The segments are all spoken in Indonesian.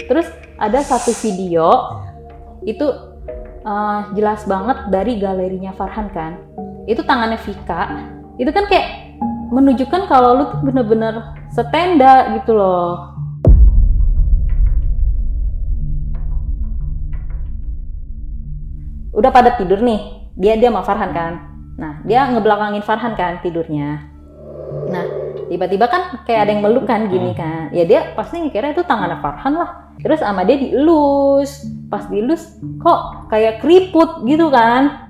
Terus ada satu video itu jelas banget dari galerinya Farhan kan. Itu tangannya Vika. Itu kan kayak menunjukkan kalau lu tuh bener-bener setenda gitu loh. Udah pada tidur nih, dia sama Farhan kan. Nah, dia ngebelakangin Farhan kan tidurnya. Nah, tiba-tiba kan kayak ada yang meluk kan gini kan. Ya dia pasti mikirnya itu tangannya Farhan lah. Terus sama dia dielus. Pas dielus kok kayak keriput gitu kan.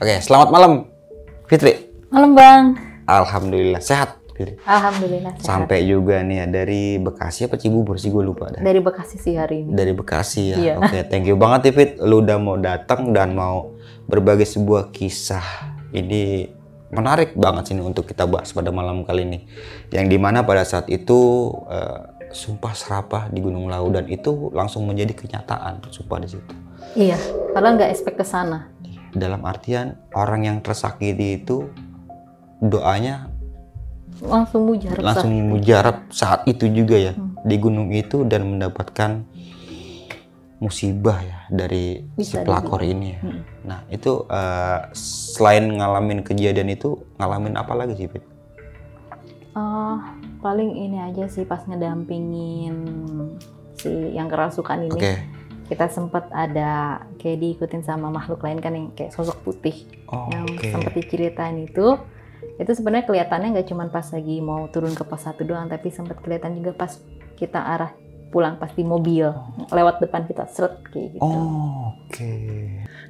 Oke, selamat malam Fitri. Malam Bang. Alhamdulillah sehat Fitri. Alhamdulillah sehat. Sampai juga nih ya dari Bekasi apa Cibubur sih, gue lupa dah. Dari Bekasi sih hari ini. Dari Bekasi ya. Iya. Oke, thank you banget ya Fit. Lu udah mau datang dan mau berbagi sebuah kisah. Ini menarik banget sini untuk kita bahas pada malam kali ini. Yang dimana pada saat itu sumpah serapah di Gunung Lawu dan itu langsung menjadi kenyataan sumpah di situ. Iya, padahal nggak expect ke sana. Dalam artian orang yang tersakiti itu doanya Langsung mujarab saat itu juga ya di gunung itu dan mendapatkan musibah ya dari si pelakor ini ya. Nah itu selain ngalamin kejadian itu ngalamin apa lagi sih Fit? Paling ini aja sih pas ngedampingin si yang kerasukan ini. Oke. Kita sempat ada kayak diikutin sama makhluk lain kan yang kayak sosok putih yang sempat diceritain itu sebenarnya kelihatannya nggak cuma pas lagi mau turun ke pos 1 doang, tapi sempat kelihatan juga pas kita arah pulang pas di mobil lewat depan kita seret kayak gitu.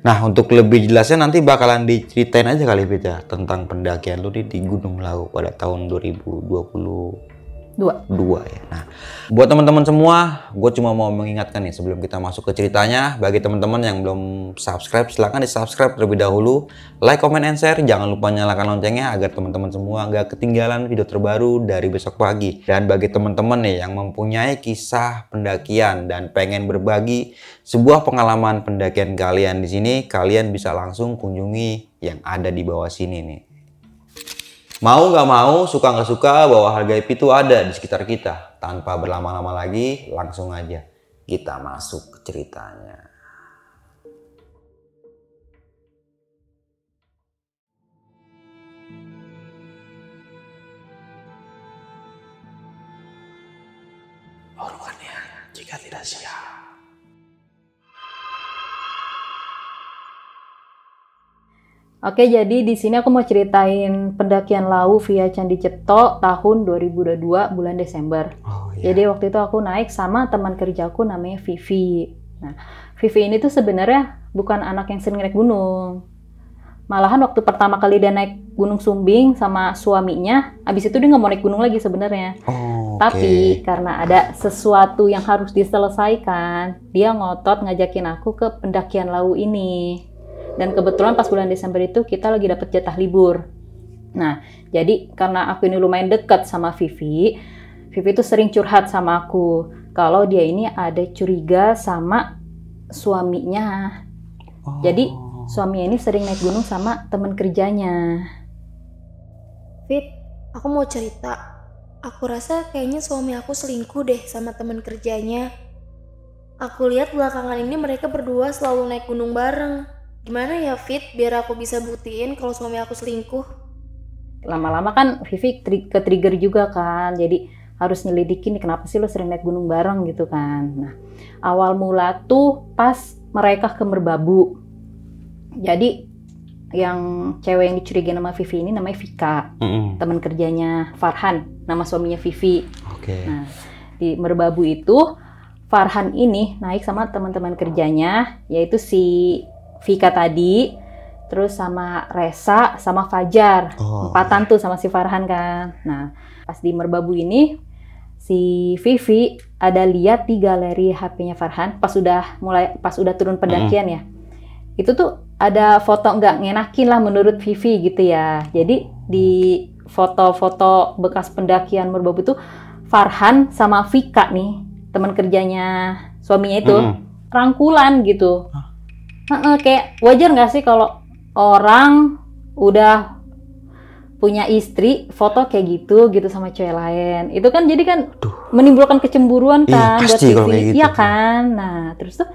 Nah untuk lebih jelasnya nanti bakalan diceritain aja kali Fit ya tentang pendakian lu di Gunung Lawu pada tahun 2022 ya. Nah, buat teman-teman semua, gue cuma mau mengingatkan nih sebelum kita masuk ke ceritanya, bagi teman-teman yang belum subscribe, silahkan di-subscribe terlebih dahulu, like, comment, and share, jangan lupa nyalakan loncengnya agar teman-teman semua nggak ketinggalan video terbaru dari besok pagi. Dan bagi teman-teman nih yang mempunyai kisah pendakian dan pengen berbagi sebuah pengalaman pendakian kalian di sini, kalian bisa langsung kunjungi yang ada di bawah sini nih. Mau nggak mau, suka nggak suka, bahwa harga IP itu ada di sekitar kita. Tanpa berlama-lama lagi, langsung aja kita masuk ke ceritanya. Orangnya jika tidak siap. Oke, jadi di sini aku mau ceritain pendakian Lawu via Candi Cipto tahun 2022 bulan Desember. Jadi waktu itu aku naik sama teman kerjaku namanya Vivi. Nah, Vivi ini tuh sebenarnya bukan anak yang sering naik gunung. Malahan waktu pertama kali dia naik Gunung Sumbing sama suaminya, abis itu dia nggak mau naik gunung lagi sebenarnya. Tapi karena ada sesuatu yang harus diselesaikan, dia ngotot ngajakin aku ke pendakian Lawu ini. Dan kebetulan pas bulan Desember itu kita lagi dapet jatah libur. Nah, jadi karena aku ini lumayan dekat sama Vivi itu sering curhat sama aku kalau dia ini ada curiga sama suaminya. Jadi suaminya ini sering naik gunung sama temen kerjanya. Fit, aku mau cerita. Aku rasa kayaknya suami aku selingkuh deh sama temen kerjanya. Aku lihat belakangan ini mereka berdua selalu naik gunung bareng. Gimana ya Fit, biar aku bisa buktiin kalau suami aku selingkuh? Lama-lama kan Vivi ke-trigger juga kan, jadi harus nyelidikin kenapa sih lo sering naik gunung bareng gitu kan. Nah, awal mula tuh pas mereka ke Merbabu. Jadi yang cewek yang dicurigain sama Vivi ini namanya Vika, teman kerjanya Farhan, nama suaminya Vivi. Nah, di Merbabu itu Farhan ini naik sama teman-teman kerjanya, yaitu si Vika tadi, terus sama Resa, sama Fajar. Empatan tuh sama si Farhan kan. Nah, pas di Merbabu ini, si Vivi ada lihat di galeri HP-nya Farhan, pas udah turun pendakian ya. Itu tuh ada foto nggak ngenakin lah menurut Vivi gitu ya. Jadi di foto-foto bekas pendakian Merbabu itu Farhan sama Vika nih, teman kerjanya suaminya itu, rangkulan gitu. Kayak wajar nggak sih kalau orang udah punya istri foto kayak gitu sama cewek lain, itu kan jadi kan menimbulkan kecemburuan kan buat Vivi, iya kan. Nah terus tuh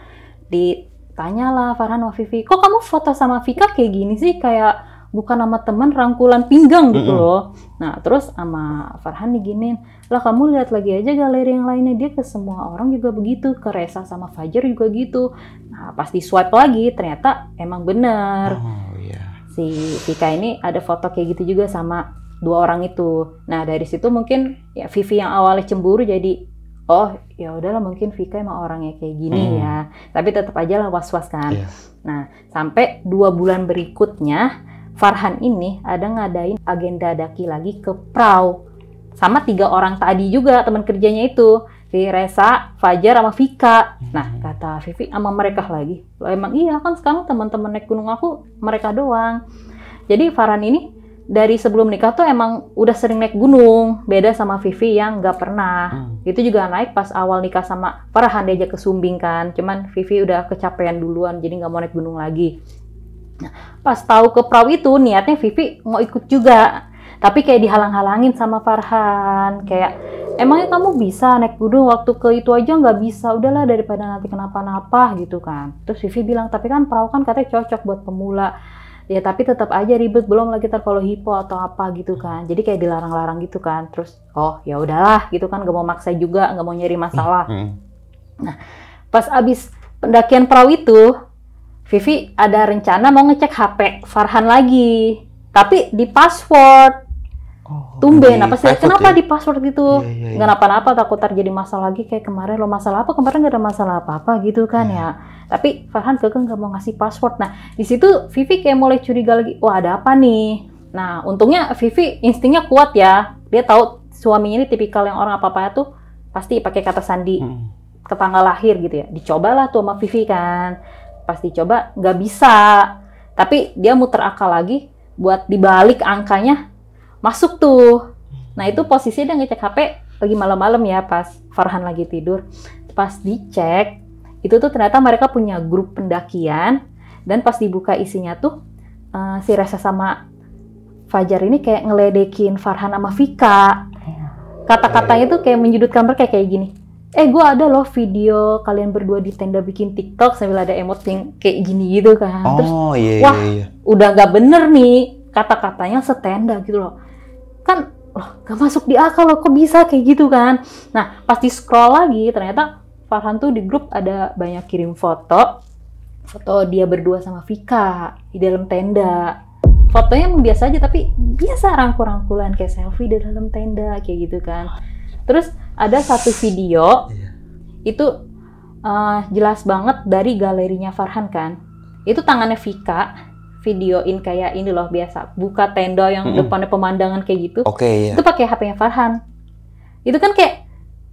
ditanyalah Farhan sama Vivi, kok kamu foto sama Vika kayak gini sih, kayak bukan sama teman rangkulan pinggang gitu loh. Nah terus sama Farhan diginin, lah kamu lihat lagi aja galeri yang lainnya, dia ke semua orang juga begitu, ke Resa sama Fajar juga gitu. Nah pas di swipe lagi ternyata emang bener. Si Vika ini ada foto kayak gitu juga sama 2 orang itu. Nah dari situ mungkin ya Vivi yang awalnya cemburu jadi oh ya udahlah mungkin Vika emang orangnya kayak gini ya. Tapi tetap aja lah was-was kan. Nah sampai 2 bulan berikutnya Farhan ini ada ngadain agenda daki lagi ke Prau sama 3 orang tadi juga teman kerjanya itu, si Resa, Fajar sama Vika. Nah kata Vivi sama mereka lagi, loh emang iya kan sekarang teman-teman naik gunung aku mereka doang. Jadi Farhan ini dari sebelum nikah tuh emang udah sering naik gunung, beda sama Vivi yang nggak pernah. Itu juga naik pas awal nikah sama Farhan, diajak ke Sumbing kan, cuman Vivi udah kecapean duluan jadi nggak mau naik gunung lagi. Nah, pas tahu ke Prau itu niatnya Vivi mau ikut juga, tapi kayak dihalang-halangin sama Farhan, kayak emangnya kamu bisa naik gunung, waktu ke itu aja nggak bisa, udahlah daripada nanti kenapa-napa gitu kan. Terus Vivi bilang, tapi kan Prau kan katanya cocok buat pemula. Ya tapi tetap aja ribet, belum lagi kalau hipo atau apa gitu kan. Jadi kayak dilarang-larang gitu kan. Terus oh ya udahlah gitu kan, nggak mau maksa juga, nggak mau nyari masalah. Nah pas abis pendakian Prau itu, Vivi ada rencana mau ngecek HP Farhan lagi, tapi di password. Tumben, apa sih? Kenapa di password gitu? Nggak napa-napa, takut terjadi masalah lagi kayak kemarin. Lo masalah apa? Kemarin nggak ada masalah apa-apa gitu kan ya. Tapi Farhan kekeh nggak mau ngasih password. Nah di situ Vivi kayak mulai curiga lagi. Wah ada apa nih? Nah untungnya Vivi instingnya kuat ya. Dia tahu suaminya ini tipikal yang orang apa-apa tuh pasti pakai kata sandi ke tanggal lahir gitu ya. Dicobalah tuh sama Vivi kan. Pas dicoba nggak bisa. Tapi dia muter akal lagi buat dibalik angkanya. Masuk tuh. Nah itu posisinya dia ngecek HP lagi malam-malam ya, pas Farhan lagi tidur. Pas dicek, itu tuh ternyata mereka punya grup pendakian, dan pas dibuka isinya tuh si Resa sama Fajar ini kayak ngeledekin Farhan sama Vika. Kata-katanya tuh kayak menyudutkan mereka kayak gini. Gue ada loh video kalian berdua di tenda bikin TikTok sambil ada emot yang kayak gini gitu kan. Terus wah udah gak bener nih, kata-katanya setenda gitu loh. Kan loh gak masuk di akal loh, kok bisa kayak gitu kan. Nah pas di scroll lagi ternyata Farhan tuh di grup ada banyak kirim foto dia berdua sama Vika di dalam tenda. Fotonya emang biasa aja, tapi biasa rangkul-rangkulan kayak selfie di dalam tenda kayak gitu kan. Terus ada satu video itu jelas banget dari galerinya Farhan kan. Itu tangannya Vika videoin kayak ini loh, biasa buka tenda yang depannya pemandangan kayak gitu. Itu pakai HP-nya Farhan. Itu kan kayak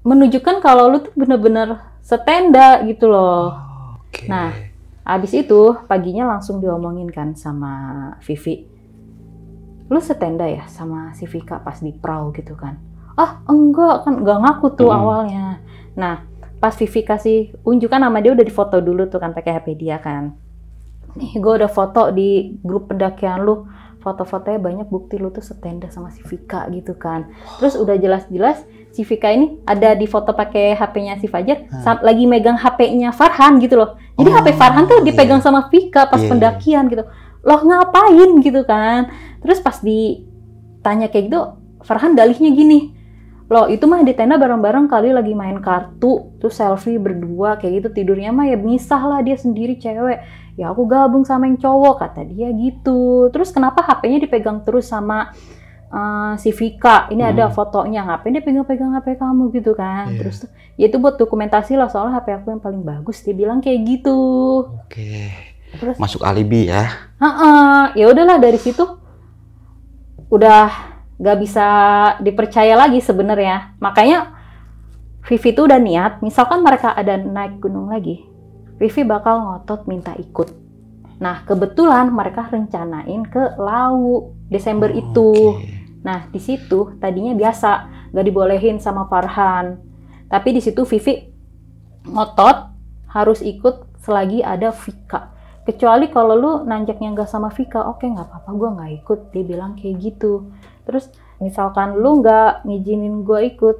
menunjukkan kalau lu tuh bener-bener setenda gitu loh. Nah, abis itu paginya langsung diomongin kan sama Vivi. Lu setenda ya sama si Vika pas di Prau gitu kan. Ah enggak, kan enggak ngaku tuh awalnya. Nah, pas Vivi kasih unjukan sama dia udah difoto dulu tuh kan pakai HP dia kan. Nih gue udah foto di grup pendakian lu, foto-fotonya banyak, bukti lu tuh setenda sama si Vika gitu kan. Terus udah jelas-jelas si Vika ini ada di foto pakai HP-nya si Fajar, lagi megang HP-nya Farhan gitu loh. Jadi HP Farhan tuh dipegang sama Vika pas pendakian gitu. Loh ngapain gitu kan. Terus pas ditanya kayak gitu, Farhan dalihnya gini, loh itu mah di tenda bareng-bareng kali lagi main kartu, terus selfie berdua kayak gitu, tidurnya mah ya misah lah, dia sendiri cewek. Ya aku gabung sama yang cowok, kata dia gitu. Terus kenapa HP-nya dipegang terus sama si Vika? Ini ada fotonya, ngapain dia pegang-pegang HP kamu gitu kan. Terus ya itu buat dokumentasi lah, soalnya HP aku yang paling bagus, dia bilang kayak gitu. Terus masuk alibi ya. Ya udahlah, dari situ udah gak bisa dipercaya lagi sebenarnya. Makanya Vivi tuh udah niat, misalkan mereka ada naik gunung lagi, Vivi bakal ngotot minta ikut. Nah, kebetulan mereka rencanain ke Lau Desember itu. Nah, di situ tadinya biasa, gak dibolehin sama Farhan. Tapi di situ Vivi ngotot harus ikut selagi ada Vika. Kecuali kalau lu nanjaknya nggak sama Vika, oke nggak apa-apa, gue nggak ikut. Dia bilang kayak gitu. Terus misalkan lu nggak ngizinin gue ikut,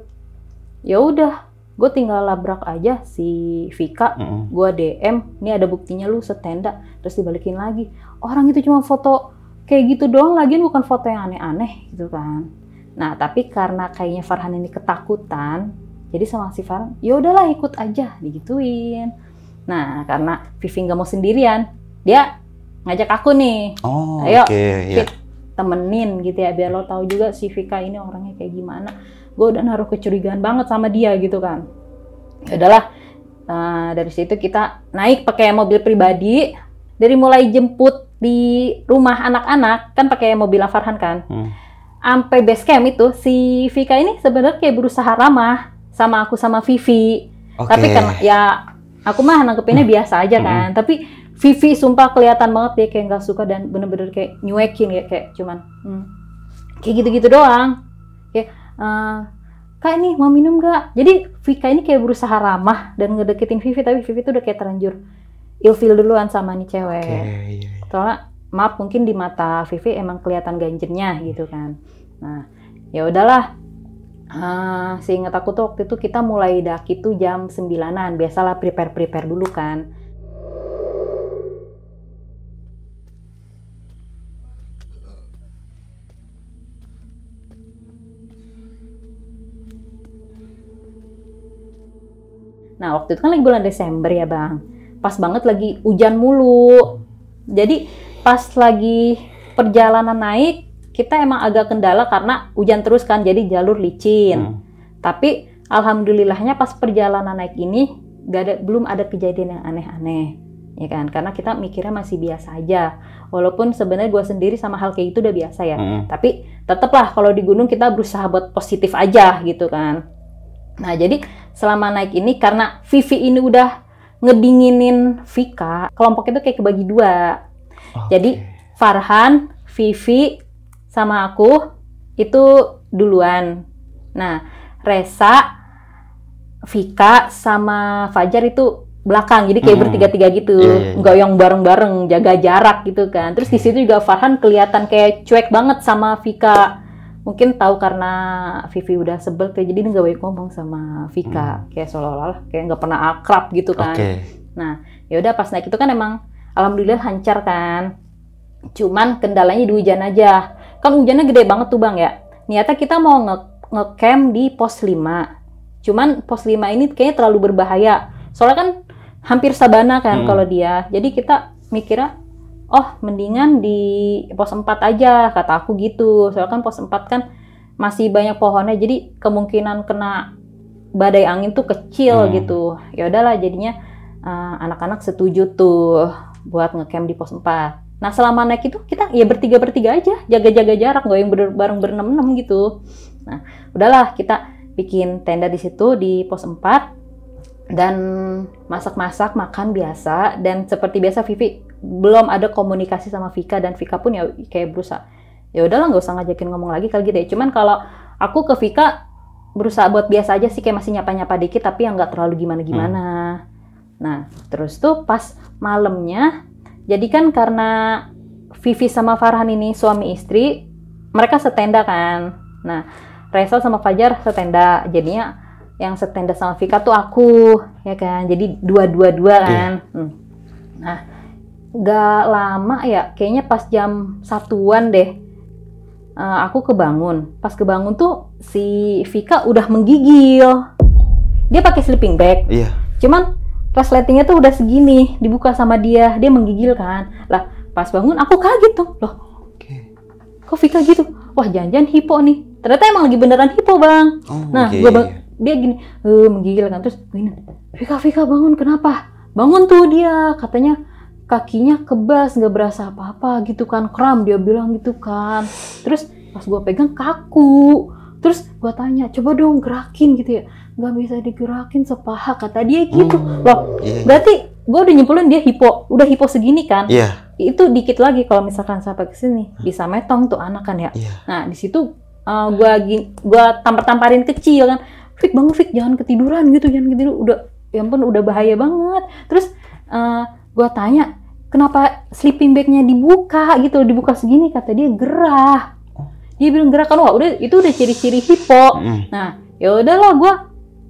ya udah, gue tinggal labrak aja si Vika. Gue DM, ini ada buktinya lu setenda, terus dibalikin lagi. Orang itu cuma foto kayak gitu doang, lagian bukan foto yang aneh-aneh gitu kan. Nah tapi karena kayaknya Farhan ini ketakutan, jadi sama si Farhan, ya udahlah ikut aja, digituin. Nah karena Vivi nggak mau sendirian, dia ngajak aku nih, ayo Fit, temenin gitu ya, biar lo tahu juga si Vika ini orangnya kayak gimana. Gue udah naruh kecurigaan banget sama dia gitu kan. Ya udahlah, dari situ kita naik pakai mobil pribadi. Dari mulai jemput di rumah anak-anak kan pakai mobil Farhan kan, sampai base camp itu si Vika ini sebenarnya kayak berusaha ramah sama aku sama Vivi. Tapi kan ya aku mah nanggepinnya biasa aja kan. Tapi Vivi sumpah kelihatan banget dia kayak nggak suka dan bener-bener kayak nyuekin ya, kayak cuman kayak gitu-gitu doang. Kayak Kak ini mau minum nggak? Jadi Vika ini kayak berusaha ramah dan ngedeketin Vivi, tapi Vivi tuh udah kayak terlanjur ilfil duluan sama nih cewek. Soalnya maaf mungkin di mata Vivi emang kelihatan ganjennya gitu kan. Nah ya udahlah. Seingat aku tuh waktu itu kita mulai daki tuh jam 9-an. Biasalah prepare dulu kan. Nah waktu itu kan lagi bulan Desember ya bang, pas banget lagi hujan mulu. Jadi pas lagi perjalanan naik, kita emang agak kendala karena hujan terus kan, jadi jalur licin. Tapi alhamdulillahnya pas perjalanan naik ini belum ada kejadian yang aneh-aneh, ya kan? Karena kita mikirnya masih biasa aja. Walaupun sebenarnya gue sendiri sama hal kayak itu udah biasa ya. Tapi tetaplah kalau di gunung kita berusaha buat positif aja gitu kan. Nah jadi selama naik ini karena Vivi ini udah ngedinginin Vika, kelompok itu kayak kebagi dua. Jadi Farhan, Vivi, sama aku itu duluan. Nah Resa, Vika, sama Fajar itu belakang. Jadi kayak bertiga-tiga gitu, nggak yang bareng-bareng, jaga jarak gitu kan. Terus di situ juga Farhan kelihatan kayak cuek banget sama Vika. Mungkin tahu karena Vivi udah sebel kayak jadi nggak banyak ngomong sama Vika, kayak seolah-olah kayak nggak pernah akrab gitu kan. Nah ya udah pas naik itu kan emang alhamdulillah lancar kan. Cuman kendalanya di hujan aja. Kan hujannya gede banget tuh bang ya. Niatnya kita mau nge-camp di pos 5. Cuman pos 5 ini kayaknya terlalu berbahaya. Soalnya kan hampir sabana kan kalau dia. Jadi kita mikirnya oh mendingan di pos 4 aja, kata aku gitu. Soalnya kan pos 4 kan masih banyak pohonnya, jadi kemungkinan kena badai angin tuh kecil gitu. Ya udahlah jadinya anak-anak setuju tuh buat ngecamp di pos 4. Nah selama naik itu kita ya bertiga aja, jaga-jaga jarak, nggak yang bareng berenam-enam gitu. Nah udahlah kita bikin tenda di situ di pos 4 dan masak-masak, makan biasa. Dan seperti biasa Vivi belum ada komunikasi sama Vika, dan Vika pun ya kayak berusaha ya udahlah nggak usah ngajakin ngomong lagi kali gitu ya. Cuman kalau aku ke Vika berusaha buat biasa aja sih, kayak masih nyapa-nyapa dikit tapi yang nggak terlalu gimana-gimana. Nah terus tuh pas malamnya, jadi kan karena Vivi sama Farhan ini suami istri, mereka setenda kan. Nah Resa sama Fajar setenda, jadinya yang setenda sama Vika tuh aku ya kan, jadi dua kan. Nah gak lama ya, kayaknya pas jam 1-an deh aku kebangun. Pas kebangun tuh si Vika udah menggigil. Dia pakai sleeping bag. Cuman resletingnya tuh udah segini, dibuka sama dia menggigil kan. Lah pas bangun aku kaget tuh, loh kok Vika gitu? Wah jangan-jangan hipo nih. Ternyata emang lagi beneran hipo bang. Nah dia gini menggigil kan, terus gini, Vika bangun, kenapa? Bangun tuh dia, katanya kakinya kebas, nggak berasa apa-apa gitu kan, kram dia bilang gitu kan. Terus pas gue pegang kaku, terus gue tanya coba dong gerakin gitu ya, nggak bisa digerakin sepaha kata dia gitu. Loh berarti gue udah nyimpulin dia udah hipo segini kan. Iya. Itu dikit lagi kalau misalkan sampai ke sini bisa metong tuh anak kan ya. Nah, di situ gue tampar-tamparin kecil kan. Fik, bangun Fik, jangan ketiduran gitu, jangan ketiduran. Udah, ya ampun, udah bahaya banget. Terus gue tanya, kenapa sleeping bag-nya dibuka gitu, dibuka segini, kata dia gerah. Dia bilang gerah kan, wah itu udah ciri-ciri hipo. Nah, ya udahlah gue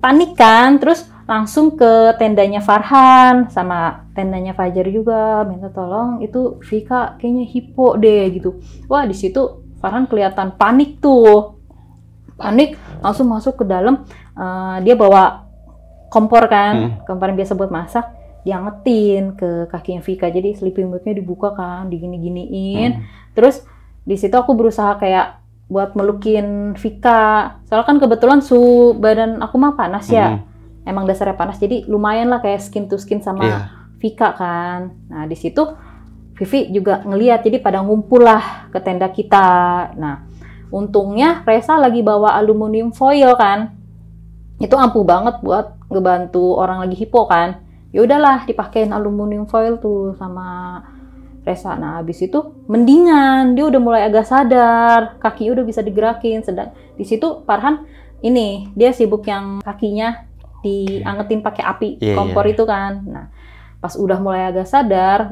panik kan, terus langsung ke tendanya Farhan sama tendanya Fajar juga, minta tolong itu Vika kayaknya hipo deh gitu. Wah, di situ Farhan kelihatan panik tuh. Panik, langsung masuk ke dalam, dia bawa kompor kan, kompor yang biasa buat masak, diangetin ke kakinya Vika. Jadi sleeping bag-nya dibuka kan, digini-giniin. Terus di situ aku berusaha kayak buat melukin Vika. Soalnya kan kebetulan suhu badan aku mah panas ya. Emang dasarnya panas, jadi lumayan lah kayak skin to skin sama Vika kan. Nah, di situ Vivi juga ngeliat, jadi pada ngumpul lah ke tenda kita. Nah, untungnya Resa lagi bawa aluminium foil kan. Itu ampuh banget buat ngebantu orang lagi hipo kan. Ya udahlah, dipakein aluminium foil tuh sama Resa. Nah, habis itu mendingan, dia udah mulai agak sadar, kaki udah bisa digerakin. Sedang di situ Farhan ini dia sibuk yang kakinya diangetin pakai api kompor itu kan. Nah, pas udah mulai agak sadar,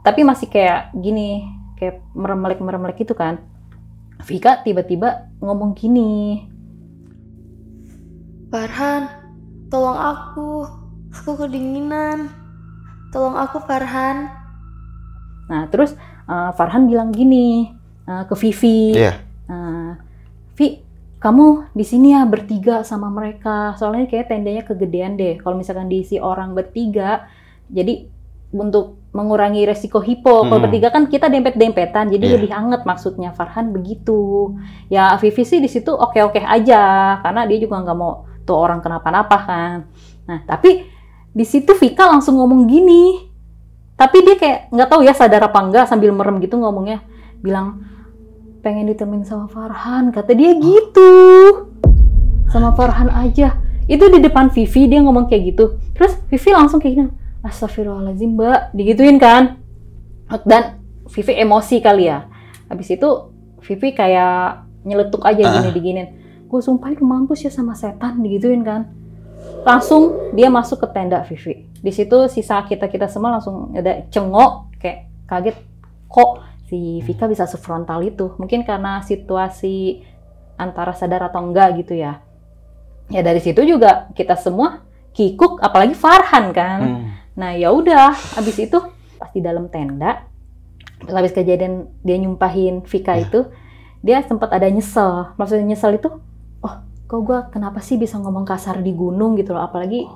tapi masih kayak gini, kayak meremelek gitu kan. Vika tiba-tiba ngomong gini, Farhan, tolong aku kedinginan, tolong aku Farhan. Nah, terus Farhan bilang gini ke Vivi, Vi, kamu di sini ya bertiga sama mereka. Soalnya kayak tendanya kegedean deh. Kalau misalkan diisi orang bertiga, jadi untuk mengurangi resiko hipo. Kalau bertiga kan kita dempet-dempetan, jadi lebih hangat maksudnya. Farhan begitu. Ya Vivi sih di situ oke-oke aja, karena dia juga nggak mau tuh orang kenapa-napa kan. Nah, tapi di situ Vika langsung ngomong gini. Tapi dia kayak nggak tahu ya sadar apa enggak, sambil merem gitu ngomongnya, bilang, pengen ditemenin sama Farhan, kata dia gitu. Sama Farhan aja. Itu di depan Vivi dia ngomong kayak gitu. Terus Vivi langsung kayak gini, astagfirullahaladzim mbak, digituin kan. Dan Vivi emosi kali ya. Habis itu Vivi kayak nyeletuk aja gini-diginin. Gue sumpahin lu mampus ya sama setan, digituin kan. Langsung dia masuk ke tenda Vivi. Di situ sisa kita semua langsung ada cengok, kayak kaget, kok si Vika bisa sefrontal itu. Mungkin karena situasi antara sadar atau enggak gitu ya. Ya dari situ juga kita semua kikuk, apalagi Farhan kan. Nah ya udah, abis itu pas di dalam tenda, habis kejadian dia nyumpahin Vika itu, dia sempat ada nyesel. Maksudnya nyesel itu, oh kok gue kenapa sih bisa ngomong kasar di gunung gitu loh. Apalagi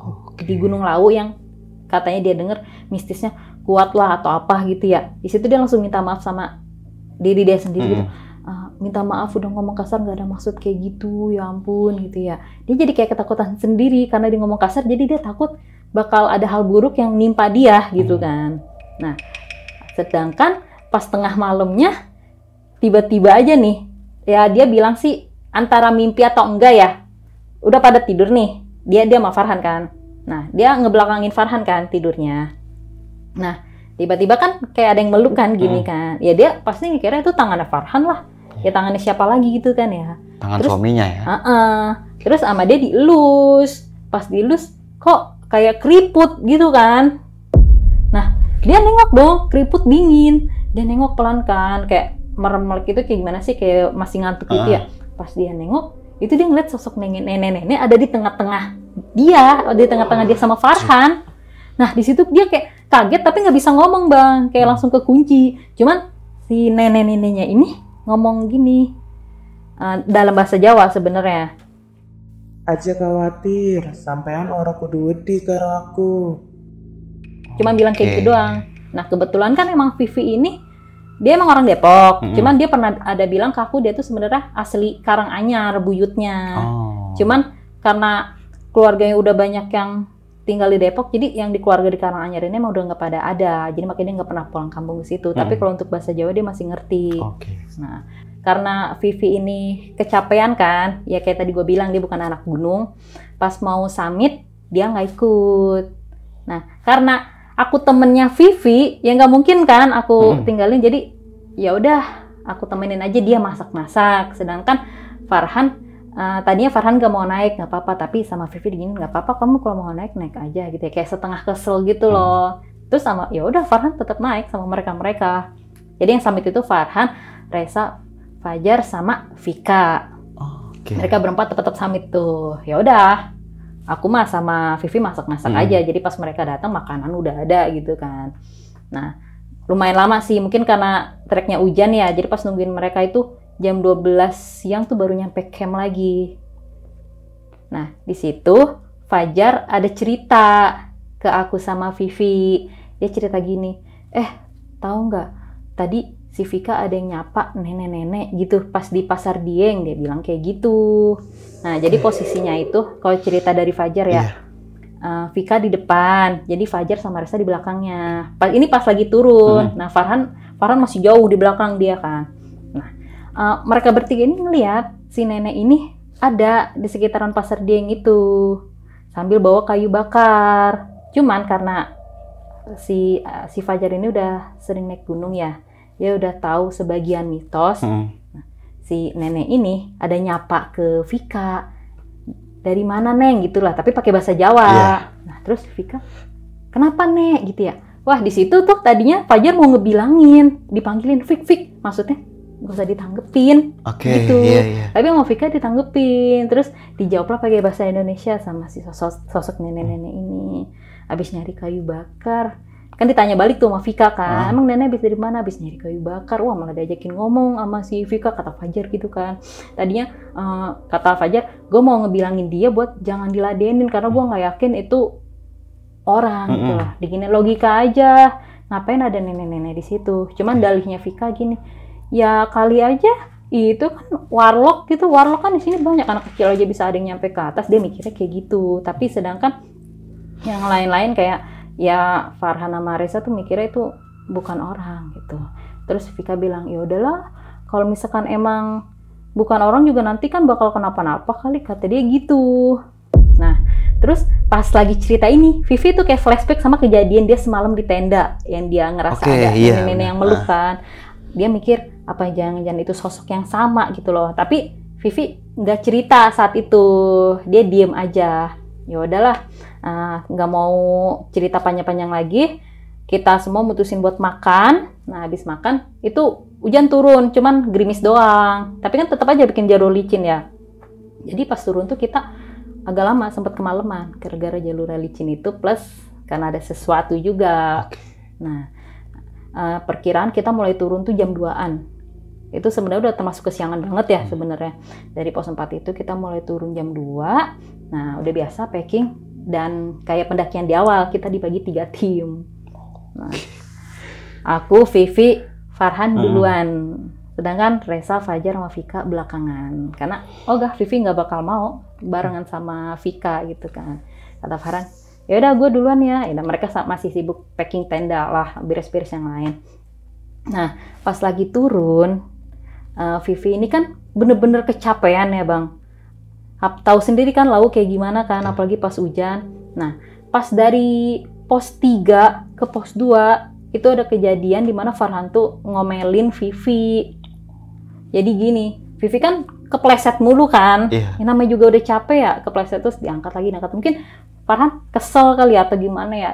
di Gunung Lawu yang katanya dia denger mistisnya kuat lah atau apa gitu ya. Di situ dia langsung minta maaf sama diri dia sendiri gitu. Minta maaf udah ngomong kasar, nggak ada maksud kayak gitu, ya ampun gitu ya. Dia jadi kayak ketakutan sendiri karena dia ngomong kasar, jadi dia takut bakal ada hal buruk yang nimpa dia gitu kan. Nah, sedangkan pas tengah malamnya tiba-tiba aja nih, ya dia bilang sih antara mimpi atau enggak ya. Udah pada tidur nih, dia sama Farhan kan. Nah, dia ngebelakangin Farhan kan tidurnya. Nah, tiba-tiba kan kayak ada yang meluk kan gini kan. Ya dia pasti mikirnya itu tangannya Farhan lah. Ya tangannya siapa lagi gitu kan ya. Tangan suaminya ya. Terus sama dia dielus. Pas dielus kok kayak keriput gitu kan. Nah, dia nengok dong, keriput dingin. Dia nengok pelan kan, kayak merem-melek itu kayak gimana sih, kayak masih ngantuk gitu ya. Pas dia nengok, itu dia ngeliat sosok nenek-nenek ada di tengah-tengah dia sama Farhan. Nah, di situ dia kayak kaget tapi nggak bisa ngomong bang, kayak langsung kekunci. Cuman si nenek-neneknya ini ngomong gini dalam bahasa Jawa sebenarnya. Aja khawatir, sampean orang kudu wedi karo aku. Cuman bilang kayak gitu doang. Nah, kebetulan kan emang Vivi ini dia emang orang Depok. Cuman dia pernah ada bilang ke aku dia tuh sebenarnya asli Karanganyar buyutnya. Cuman karena keluarganya udah banyak yang tinggal di Depok, jadi yang di keluarga di Karanganyar ini emang udah nggak pada ada, jadi makanya dia nggak pernah pulang kampung ke situ. Tapi kalau untuk bahasa Jawa dia masih ngerti. Nah, karena Vivi ini kecapean kan, ya kayak tadi gue bilang dia bukan anak gunung. Pas mau summit dia nggak ikut. Nah, karena aku temennya Vivi, ya nggak mungkin kan aku tinggalin. Jadi ya udah aku temenin aja dia masak-masak. Sedangkan Farhan tadinya Farhan gak mau naik, nggak apa-apa, tapi sama Vivi digini nggak apa-apa, kamu kalau mau naik aja gitu ya, kayak setengah kesel gitu loh. Terus sama ya udah Farhan tetap naik sama mereka. Jadi yang summit itu Farhan, Reza, Fajar sama Vika. Mereka berempat tetap summit tuh. Ya udah, aku mah sama Vivi masak-masak aja. Jadi pas mereka datang makanan udah ada gitu kan. Nah, lumayan lama sih, mungkin karena treknya hujan ya. Jadi pas nungguin mereka itu jam 12 siang tuh baru nyampe camp lagi. Nah, di situ Fajar ada cerita ke aku sama Vivi. Dia cerita gini, tahu nggak? Tadi si Vika ada yang nyapa nenek-nenek gitu pas di pasar Dieng, dia bilang kayak gitu. Nah, jadi posisinya itu kalau cerita dari Fajar ya, Vika di depan, jadi Fajar sama Reza di belakangnya. Ini pas lagi turun. Nah, Farhan masih jauh di belakang dia kan. Nah, mereka bertiga ini ngeliat si nenek ini ada di sekitaran pasar Dieng itu sambil bawa kayu bakar. Cuman karena si Fajar ini udah sering naik gunung ya, dia udah tahu sebagian mitos. Nah, si nenek ini ada nyapa ke Vika, dari mana Neng gitulah, tapi pakai bahasa Jawa. Nah terus Vika, kenapa Nek gitu ya? Wah di situ tuh tadinya Fajar mau ngebilangin, dipanggilin Fik, maksudnya gak usah ditanggepin gitu. Tapi mau Vika ditanggepin, terus dijawablah pakai bahasa Indonesia sama si sosok nenek-nenek ini. Abis nyari kayu bakar, kan ditanya balik tuh sama Vika kan, emang nenek habis dari mana? Habis nyari kayu bakar. Wah malah diajakin ngomong sama si Vika, kata Fajar gitu kan. Tadinya kata Fajar, gue mau ngebilangin dia buat jangan diladenin karena gue nggak yakin itu orang gitu lah. Digini logika aja, ngapain ada nenek-nenek di situ? Cuman dalihnya Vika gini, ya kali aja itu kan warlock gitu. Warlock kan di sini banyak, anak kecil aja bisa ada yang nyampe ke atas. Dia mikirnya kayak gitu. Tapi sedangkan yang lain-lain kayak ya Farhan sama Reza tuh mikirnya itu bukan orang gitu. Terus Vika bilang, ya udahlah, kalau misalkan emang bukan orang juga nanti kan bakal kenapa-napa kali, kata dia gitu. Nah, terus pas lagi cerita ini, Vivi tuh kayak flashback sama kejadian dia semalam di tenda yang dia ngerasa ada nenek-nenek yang meluk kan. Dia mikir apa jangan-jangan itu sosok yang sama gitu loh. Tapi Vivi nggak cerita saat itu, dia diem aja. Ya udahlah, nggak mau cerita panjang-panjang lagi. Kita semua mutusin buat makan. Nah, habis makan itu hujan turun, cuman gerimis doang. Tapi kan tetap aja bikin jalur licin ya. Jadi pas turun tuh kita agak lama, sempat kemalaman gara-gara jalur licin itu, plus karena ada sesuatu juga. Nah, perkiraan kita mulai turun tuh jam 2-an. Itu sebenarnya udah termasuk kesiangan banget ya sebenarnya. Dari pos 4 itu kita mulai turun jam 2. Nah, udah biasa packing dan kayak pendakian di awal kita dibagi 3 tim. Nah, aku, Vivi, Farhan duluan. Sedangkan Reza, Fajar, sama Vika belakangan. Karena Vivi nggak bakal mau barengan sama Vika gitu kan. Kata Farhan, ya udah gue duluan ya. Dan mereka masih sibuk packing tenda lah, beres-beres yang lain. Nah, pas lagi turun, Vivi ini kan bener-bener kecapean ya bang. Tahu sendiri kan laut kayak gimana kan, apalagi pas hujan. Nah, pas dari pos 3 ke pos 2 itu ada kejadian di mana Farhan tuh ngomelin Vivi. Jadi gini, Vivi kan kepleset mulu kan. Yang namanya juga udah capek ya, kepleset terus diangkat lagi. Mungkin Farhan kesel kali atau gimana ya,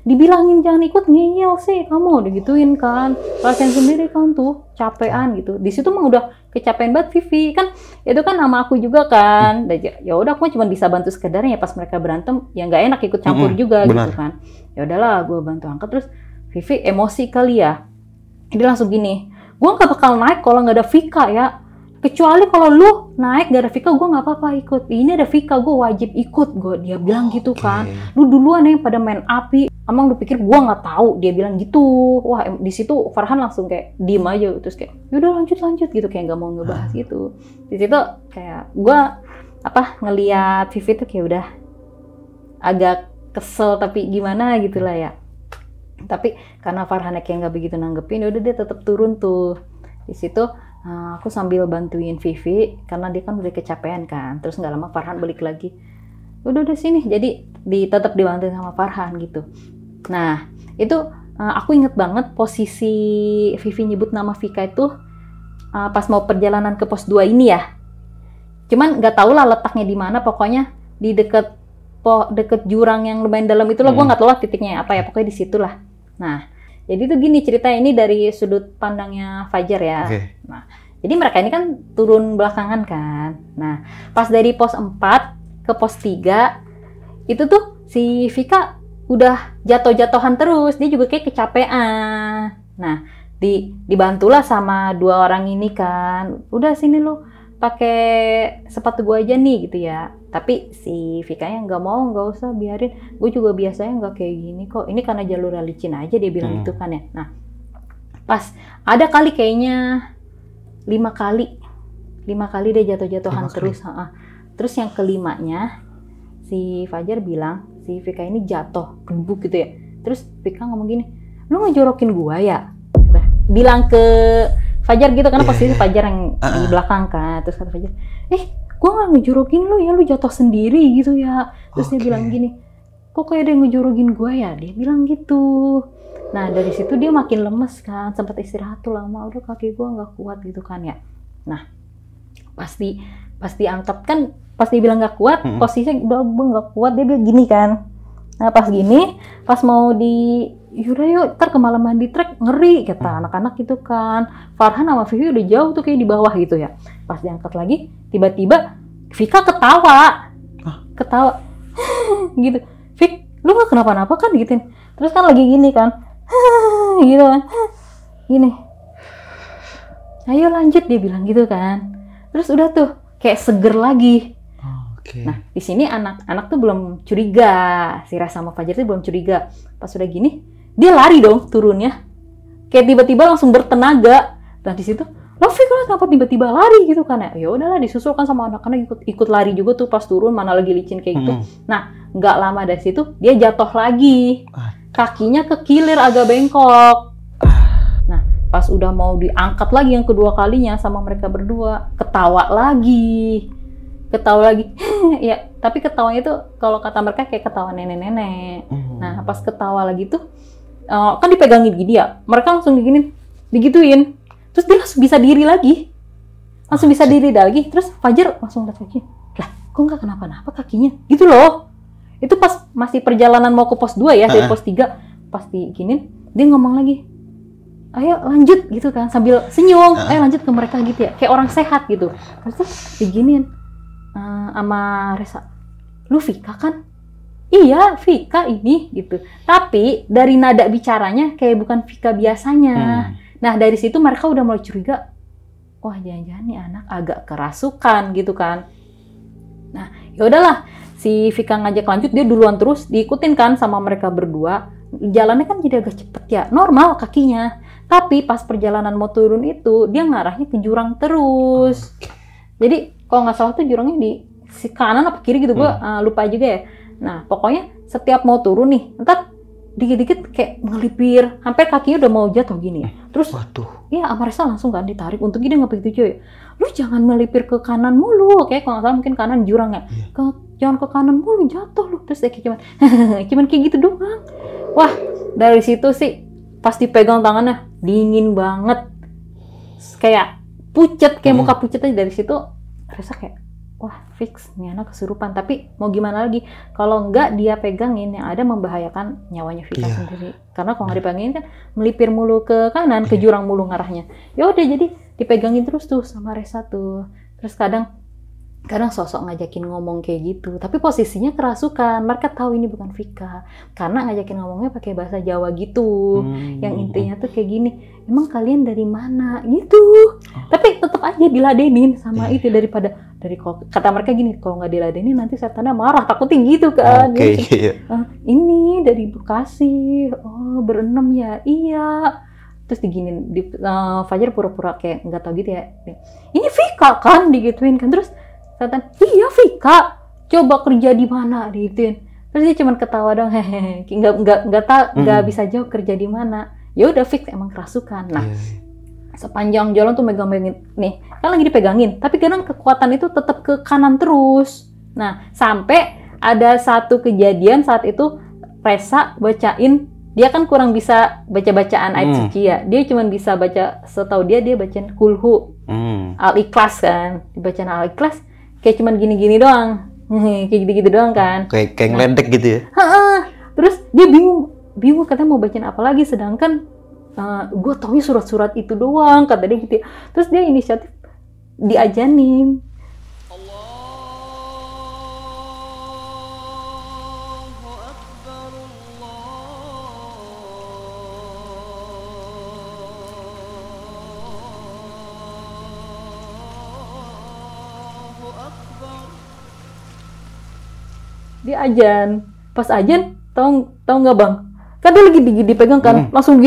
dibilangin jangan ikut ngeyel sih kamu, digituin kan. Rasain sendiri kan tuh capean gitu. Di situ mah udah kecapean banget Vivi kan, itu kan sama aku juga kan. Ya udah aku cuma bisa bantu sekedarnya pas mereka berantem, ya nggak enak ikut campur juga gitu kan. Ya udahlah gue bantu angkat, terus Vivi emosi kali ya. Dia langsung gini, gue nggak bakal naik kalau nggak ada Vika ya. Kecuali kalau lu naik gak ada Vika, gue nggak apa-apa ikut. Ini ada Vika, gue wajib ikut. Dia bilang gitu kan. Lu duluan yang pada main api. Emang lu pikir gue nggak tahu? Dia bilang gitu. Wah, di situ Farhan langsung kayak diem aja, terus kayak, yaudah lanjut gitu, kayak nggak mau ngebahas gitu. Di situ kayak gue ngeliat Vivi tuh kayak udah agak kesel, tapi gimana gitulah ya. Tapi karena Farhan kayak nggak begitu nanggepin, udah dia tetap turun tuh. Di situ aku sambil bantuin Vivi karena dia kan udah kecapean kan. Terus nggak lama Farhan balik lagi. Udah sini. Jadi tetap dibantuin sama Farhan gitu. Nah, itu aku inget banget posisi Vivi nyebut nama Vika itu pas mau perjalanan ke pos 2 ini ya. Cuman nggak tahu lah letaknya di mana, pokoknya di deket jurang yang lumayan dalam itulah, gue nggak tahu lah titiknya apa ya, pokoknya di situlah. Nah, jadi tuh gini cerita ini dari sudut pandangnya Fajar ya. Oke. Nah, jadi mereka ini kan turun belakangan kan. Nah, pas dari pos 4 ke pos 3 itu tuh si Vika udah jatuh-jatuhan terus, dia juga kayak kecapean. Nah, dibantulah sama 2 orang ini kan. Udah sini lu pakai sepatu gue aja nih gitu ya. Tapi si Vika-nya nggak usah, biarin. Gue juga biasanya nggak kayak gini kok. Ini karena jalur licin aja, dia bilang gitu kan ya. Nah, pas ada kali kayaknya 5 kali dia jatuh-jatuhan terus. Terus yang kelimanya si Fajar bilang si Vika ini jatuh gebuk gitu ya. Terus Vika ngomong gini, lu ngejorokin gua ya? Bilang ke Fajar gitu, karena posisi Fajar yang di belakang kan. Terus kata Fajar, gua nggak ngejorokin lu ya, lu jatuh sendiri gitu ya. Terus dia bilang gini, kok kayak dia ngejorokin gua ya? Dia bilang gitu. Nah dari situ dia makin lemes kan, sempat istirahat tuh lama, udah kaki gua nggak kuat gitu kan ya. Nah pasti angkat kan, pas dia bilang nggak kuat, posisinya udah nggak kuat, dia bilang gini kan. Nah pas gini, pas mau yaudah yuk, ntar kemalaman di trek, ngeri kata anak-anak gitu kan. Farhan sama Vivi udah jauh tuh kayak di bawah gitu ya. Pas diangkat lagi, tiba-tiba Vika ketawa gitu. Vik, lu nggak kenapa-napa kan gituin. Terus kan lagi gini kan, gitu kan, gini. Ayo lanjut, dia bilang gitu kan. Terus udah tuh kayak seger lagi. Nah, di sini anak-anak tuh belum curiga. Si Ras sama Fajar tuh belum curiga. Pas udah gini, dia lari dong turunnya. Kayak tiba-tiba langsung bertenaga. Nah, di situ, lo Vika kenapa tiba-tiba lari gitu kan ya? Ya udahlah, disusul kan sama anak-anak ikut lari juga tuh pas turun, mana lagi licin kayak gitu. Nah, nggak lama dari situ dia jatuh lagi. Kakinya kekilir agak bengkok. Nah, pas udah mau diangkat lagi yang kedua kalinya sama mereka berdua, ketawa lagi. Ya, tapi ketawanya tuh kalau kata mereka kayak ketawa nenek-nenek. Nah, pas ketawa lagi tuh kan dipegangin gini ya, mereka langsung digituin. Terus dia langsung bisa diri lagi. Terus Fajar langsung lihat lagi, lah kok nggak kenapa-napa kakinya gitu loh. Itu pas masih perjalanan mau ke pos 2 ya, dari pos 3 pas diginin, dia ngomong lagi, ayo lanjut gitu kan, sambil senyum, ayo lanjut ke mereka gitu ya, kayak orang sehat gitu. Terus diginin sama Resa, lu Vika kan? Iya, Vika ini gitu. Tapi dari nada bicaranya kayak bukan Vika biasanya. Nah dari situ mereka udah mulai curiga, wah jangan-jangan nih anak agak kerasukan gitu kan. Nah ya udahlah, si Vika ngajak lanjut, dia duluan terus, diikutin kan sama mereka berdua. Jalannya kan jadi agak cepet ya, normal kakinya. Tapi pas perjalanan mau turun itu, dia ngarahnya ke jurang terus. Jadi kalau nggak salah tuh jurangnya di si kanan apa kiri gitu, gue lupa juga ya. Nah pokoknya setiap mau turun nih, ntar dikit-dikit kayak ngelipir, hampir kakinya udah mau jatuh gini. Terus iya Amaresa langsung kan ditarik, untuk dia nggak begitu cuy. Lu jangan melipir ke kanan mulu, kayak kalau nggak salah mungkin kanan jurangnya. Jangan ke kanan mulu, jatuh lu. Terus kayak cuman kayak gitu doang. Wah dari situ sih pas dipegang tangannya dingin banget, kayak pucet, kayak muka pucet aja. Dari situ rasa kayak wah fix nih anak kesurupan. Tapi mau gimana lagi, kalau nggak dia pegangin yang ada membahayakan nyawanya Vika sendiri. Karena kalau nggak dipegangin kan melipir mulu ke kanan, ke jurang mulu ngarahnya. Ya udah jadi dipegangin terus tuh sama Resa tuh. Terus kadang sosok ngajakin ngomong kayak gitu, tapi posisinya kerasukan. Mereka tahu ini bukan Vika karena ngajakin ngomongnya pakai bahasa Jawa gitu. Yang intinya tuh kayak gini, emang kalian dari mana gitu. Tapi tetap aja diladenin sama itu, dari kata mereka gini, kalau nggak diladenin nanti setannya marah, takutnya gitu kan. Ini dari Bekasi, oh berenam ya, iya. Terus diginin, Fajar pura-pura kayak nggak tahu gitu ya. Ini Vika kan, digituin kan. Terus setan, iya Vika, coba kerja di mana, digituin. Terus dia cuma ketawa dong, hehehe, nggak bisa jawab kerja di mana. Ya udah fix emang kerasukan. Nah sepanjang jalan tuh megang-megangin nih, kan lagi dipegangin, tapi kadang kekuatan itu tetap ke kanan terus. Nah sampai ada satu kejadian saat itu Resa bacain dia kan kurang bisa baca-bacaan ayat suci ya. Dia cuma bisa baca, setahu dia bacain kulhu, Al-Ikhlas kan. Dibacaan Al-Ikhlas kayak cuma gini-gini doang. Kayak gitu-gitu doang kan. Kayak ngeledek gitu ya. Terus dia bingung katanya mau bacain apa lagi, sedangkan gue taunya surat-surat itu doang, kata dia gitu ya. Terus dia inisiatif diajanin. Dia ajan, pas ajan tahu nggak bang? Kan dia lagi dipegang kan, langsung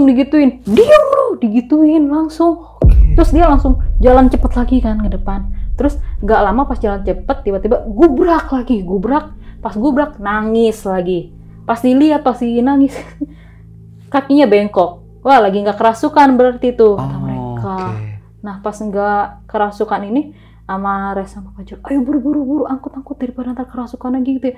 digituin, diam lu, digituin langsung. Terus dia langsung jalan cepet lagi kan ke depan. Terus nggak lama pas jalan cepet tiba-tiba gubrak, pas gubrak nangis lagi. Pas dilihat pasti nangis, kakinya bengkok. Wah lagi nggak kerasukan berarti tuh kata mereka. Nah pas nggak kerasukan ini, sama Reza sama Fajar, ayo buru angkut daripada ntar kerasukan lagi gitu ya.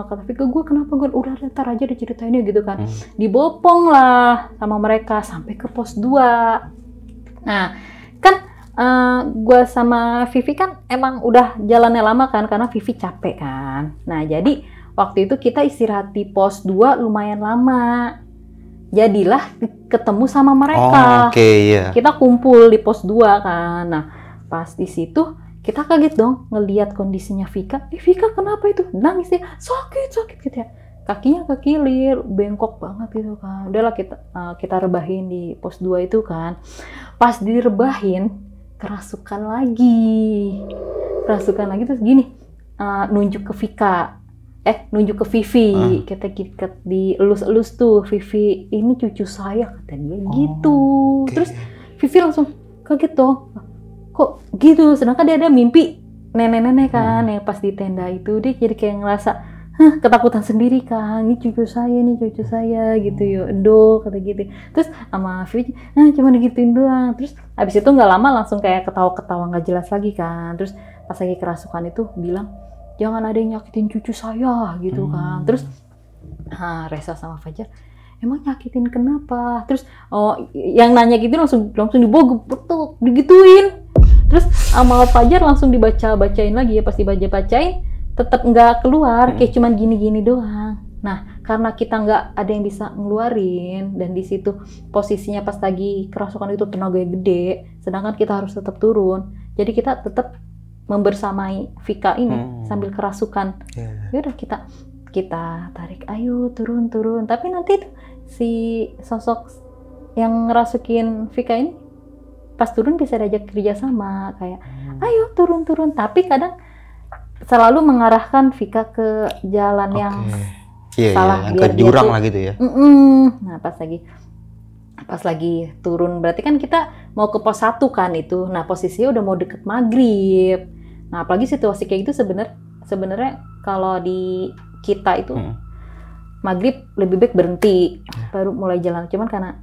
Kata Vika, gue kenapa, gue udah ntar aja diceritainnya gitu kan. Dibopong lah sama mereka sampai ke pos 2. Nah kan gue sama Vivi kan emang udah jalannya lama kan, karena Vivi capek kan. Nah jadi waktu itu kita istirahat di pos 2 lumayan lama. Jadilah ketemu sama mereka. Kita kumpul di pos 2 kan. Nah pas di situ kita kaget dong ngelihat kondisinya Vika. Vika kenapa itu? Nangis ya, sakit gitu ya. Kakinya kekilir, bengkok banget gitu kan. Udahlah kita rebahin di pos 2 itu kan. Pas direbahin kerasukan lagi terus gini, nunjuk ke Vika. Nunjuk ke Vivi. Kita dielus-elus tuh, Vivi ini cucu saya kata dia gitu. Terus Vivi langsung kaget dong. Kok gitu, sedangkan dia ada mimpi nenek-nenek kan yang pas di tenda itu. Dia jadi kayak ngerasa ketakutan sendiri kan, ini cucu saya gitu ya, Endo kata gitu. Terus sama Vivi cuma digituin doang. Terus abis itu nggak lama langsung kayak ketawa-ketawa nggak jelas lagi kan. Terus pas lagi kerasukan itu bilang jangan ada yang nyakitin cucu saya gitu kan. Terus Reza sama Fajar, emang nyakitin kenapa? Terus yang nanya gitu langsung dibawa gepetuk, digituin. Terus sama Fajar langsung dibacain lagi ya, pas dibacain tetap nggak keluar, kayak cuman gini-gini doang. Nah karena kita nggak ada yang bisa ngeluarin, dan di situ posisinya pas lagi kerasukan itu tenaganya gede, sedangkan kita harus tetap turun. Jadi kita tetap membersamai Vika ini sambil kerasukan. Ya udah kita tarik, ayo turun. Tapi nanti si sosok yang ngerasukin Vika ini pas turun bisa diajak kerja sama, kayak ayo turun. Tapi kadang selalu mengarahkan Vika ke jalan yang salah, ke jurang lah gitu ya. Nah pas lagi turun berarti kan kita mau ke pos 1 kan itu. Nah posisinya udah mau deket maghrib. Nah apalagi situasi kayak gitu sebenarnya kalau di kita itu maghrib lebih baik berhenti baru mulai jalan. Cuman karena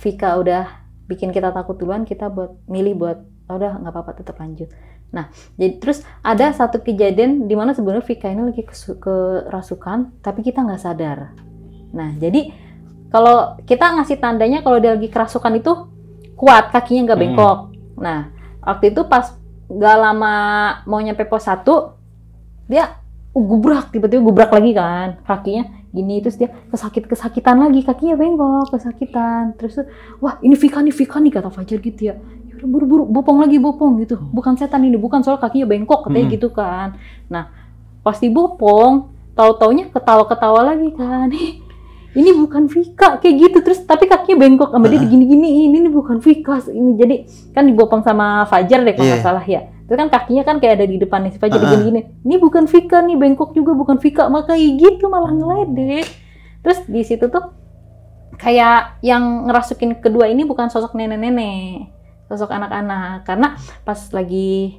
Vika udah bikin kita takut duluan, kita milih buat udah nggak apa-apa tetap lanjut. Nah jadi terus ada satu kejadian di mana sebenarnya Vika ini lagi kerasukan tapi kita nggak sadar. Nah jadi kalau kita ngasih tandanya kalau dia lagi kerasukan itu kuat, kakinya nggak bengkok. Nah waktu itu pas nggak lama mau nyampe pos 1 dia tiba-tiba gubrak lagi kan, kakinya gini. Terus dia kesakitan lagi, kakinya bengkok, kesakitan. Terus wah ini Vika nih kata Fajar gitu ya. Yaudah buru-buru bopong gitu. Bukan setan ini, bukan, soal kakinya bengkok katanya gitu kan. Nah pas dibopong tahu-taunya ketawa-ketawa lagi kan. Ini bukan Vika kayak gitu. Terus tapi kakinya bengkok sama dia digini-gini, ini bukan Vika ini. Jadi kan dibopong sama Fajar deh kalau nggak salah ya. Itu kan kakinya kan kayak ada di depan nih, Fajar gini-gini. Ini bukan Vika nih, bengkok juga bukan Vika, makanya gitu malah ngeledek. Terus di situ tuh kayak yang ngerasukin kedua ini bukan sosok nenek-nenek, sosok anak-anak. Karena pas lagi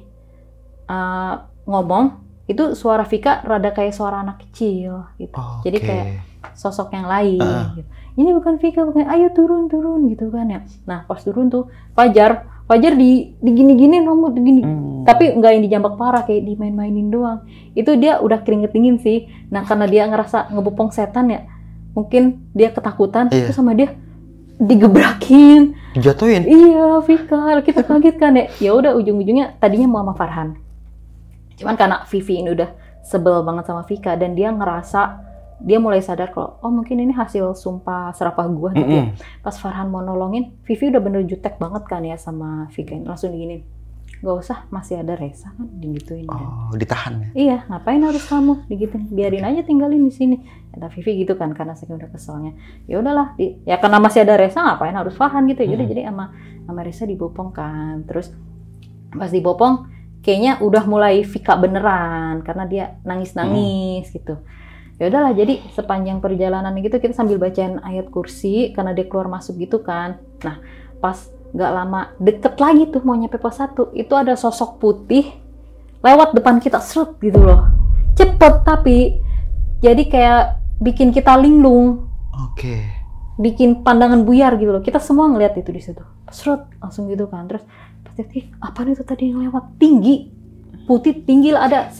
ngomong itu suara Vika rada kayak suara anak kecil gitu. Jadi kayak sosok yang lain gitu. Ini bukan Vika, bukan, ayo turun gitu kan ya. Nah pas turun tuh Fajar digini-gini nomor begini. Tapi nggak yang dijambak parah, kayak dimain-mainin doang. Itu dia udah keringet dingin sih. Nah karena dia ngerasa ngebopong setan ya, mungkin dia ketakutan, terus sama dia digebrakin, dijatuhin. Iya, Vika, kita kaget kan ya. Ya udah ujung-ujungnya tadinya mau sama Farhan. Cuman karena Vivi ini udah sebel banget sama Vika dan dia ngerasa dia mulai sadar kalau oh mungkin ini hasil sumpah serapah gua gitu ya. Pas Farhan mau nolongin, Vivi udah bener jutek banget kan ya sama Vika, langsung diginin. Gak usah, masih ada Resa kan, digituin kan. Oh, ditahan ya? Iya, ngapain harus kamu digituin, biarin aja tinggalin di sini. Kata Vivi gitu kan, karena saking udah keselnya. Ya udahlah, ya karena masih ada Resa ngapain harus Farhan gitu. Yaudah jadi sama Resa dibopong kan. Terus pas dibopong, kayaknya udah mulai Vika beneran karena dia nangis-nangis gitu. Ya udahlah, jadi sepanjang perjalanan gitu kita sambil bacain ayat kursi karena dia keluar masuk gitu kan. Nah, pas gak lama deket lagi tuh mau nyampe pos 1, itu ada sosok putih lewat depan kita, seret gitu loh, cepet tapi jadi kayak bikin kita linglung, bikin pandangan buyar gitu loh. Kita semua ngeliat itu di situ, seret langsung gitu kan. Terus pasti apa itu tadi yang lewat, tinggi, putih tinggi lah, ada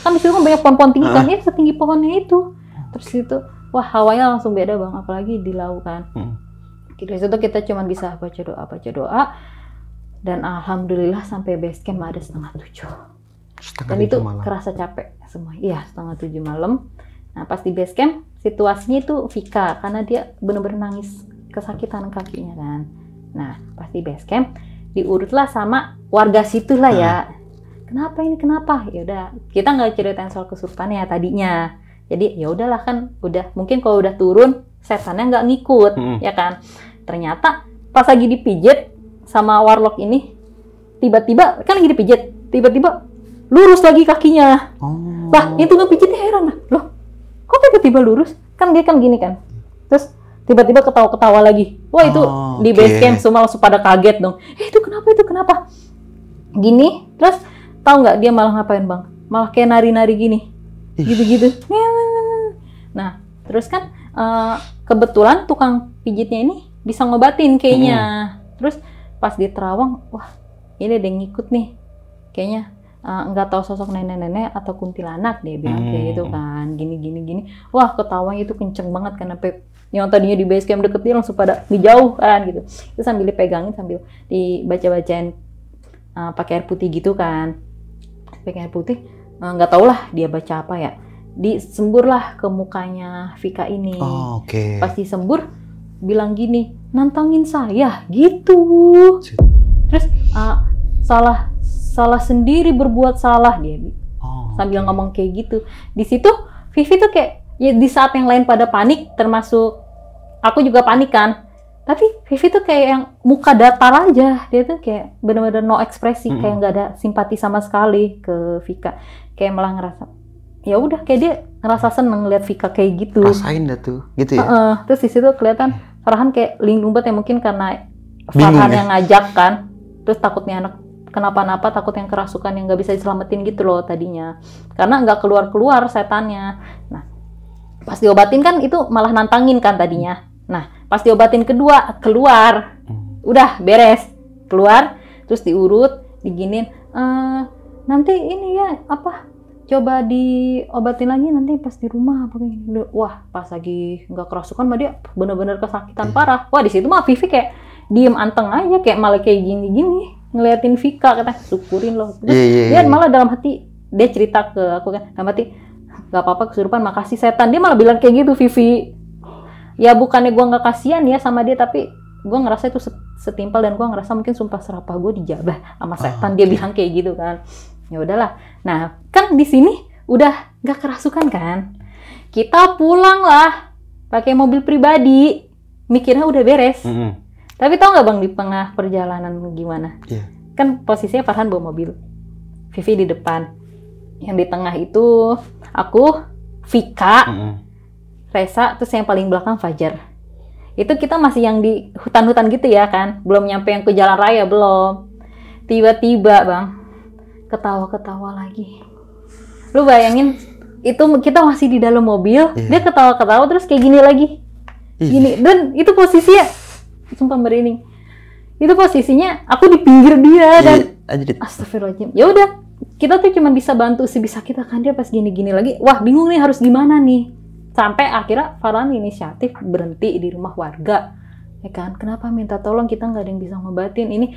kan di situ kan banyak pohon-pohon tinggi kan, ya setinggi pohonnya itu. Terus itu wah hawanya langsung beda bang, apalagi di laut kan. Dari situ kita cuma bisa baca doa dan alhamdulillah sampai base camp ada 6:30. Dan itu malam. Kerasa capek semua. Iya, 6:30 malam. Nah, pas di base camp situasinya itu Vika karena dia bener-bener nangis kesakitan kakinya kan. Nah, pas di base camp diurutlah sama warga situ lah ya. Kenapa ini? Kenapa? Ya udah, kita nggak ceritain soal kesurupan ya tadinya. Jadi ya udahlah kan, udah mungkin kalau udah turun setannya nggak ngikut, ya kan. Ternyata pas lagi dipijit sama warlock ini, tiba-tiba kan lagi dipijit, tiba-tiba lurus lagi kakinya. Lah, itu ngepijitnya heran lah. Loh, kok tiba-tiba lurus? Kan dia kan gini kan. Terus tiba-tiba ketawa-ketawa lagi. Wah, itu di base camp semua langsung pada kaget dong. Itu kenapa? Itu kenapa? Gini, terus tahu nggak dia malah ngapain bang? Malah kayak nari-nari gini. Gitu-gitu. Nah, terus kan kebetulan tukang pijitnya ini bisa ngobatin kayaknya. Terus pas di terawang, wah ini ada yang ngikut nih. Kayaknya nggak tahu sosok nenek-nenek atau kuntilanak, dia bilang kayak gitu kan. Gini. Wah ketawanya itu kenceng banget kan. Sampai yang tadinya di base camp deket dia langsung pada dijauh kan gitu. Itu sambil dipegangin, sambil dibaca-bacain pakai air putih gitu kan. Pakai air putih, nggak tau lah dia baca apa ya. Disembur lah ke mukanya Vika ini. Pas disembur bilang gini, nantangin saya gitu. Terus salah sendiri berbuat salah dia sambil ngomong kayak gitu. Di situ Vivi tuh kayak ya di saat yang lain pada panik, termasuk aku juga panik kan. Tapi Vivi tuh kayak yang muka datar aja, dia tuh kayak bener-bener no ekspresi, kayak nggak ada simpati sama sekali ke Vika. Kayak malah ngerasa ya udah kayak dia ngerasa seneng ngeliat Vika kayak gitu. Rasain dah tuh, gitu ya. Terus di situ kelihatan Farhan kayak linglung banget ya, mungkin karena Farhan yang ngajak kan. Terus takutnya anak kenapa-napa, takut yang kerasukan yang nggak bisa diselamatin gitu loh tadinya. Karena nggak keluar-keluar setannya. Nah, pas diobatin kan itu malah nantangin kan tadinya. Nah, pas diobatin kedua, keluar. Udah beres. Keluar, terus diurut, diginin. Nanti ini ya, coba diobatin lagi nanti pas di rumah apa kayak gitu. Wah, pas lagi nggak kerasukan mah dia bener-bener kesakitan parah. Wah, di situ mah Vivi kayak diem anteng aja, kayak malah kayak gini-gini ngeliatin Vika, kata syukurin loh. Terus dia malah dalam hati dia cerita ke aku kan, dalam hati nggak apa-apa kesurupan, makasih setan. Dia malah bilang kayak gitu Vivi. Ya bukannya gue nggak kasihan ya sama dia, tapi gue ngerasa itu setimpal dan gue ngerasa mungkin sumpah serapah gue dijabah sama setan. Dia bilang kayak gitu kan. Ya udahlah. Nah, kan di sini udah nggak kerasukan kan? Kita pulang lah pakai mobil pribadi. Mikirnya udah beres. Tapi tau nggak bang di tengah perjalanan gimana? Kan posisinya Farhan bawa mobil, Vivi di depan. Yang di tengah itu aku, Vika, Resa, terus yang paling belakang Fajar. Itu kita masih yang di hutan-hutan gitu ya kan? Belum nyampe yang ke jalan raya, belum. Tiba-tiba bang, ketawa-ketawa lagi. Lu bayangin, itu kita masih di dalam mobil, dia ketawa-ketawa terus kayak gini lagi. Gini, dan itu posisinya, sumpah merinding. Itu posisinya aku di pinggir dia dan astagfirullahaladzim. Ya udah, kita tuh cuma bisa bantu sebisa kita kan. Dia pas gini-gini lagi, wah bingung nih harus gimana nih. sampai akhirnya Farhan inisiatif berhenti di rumah warga. Ya kan, kenapa minta tolong, kita nggak ada yang bisa ngobatin ini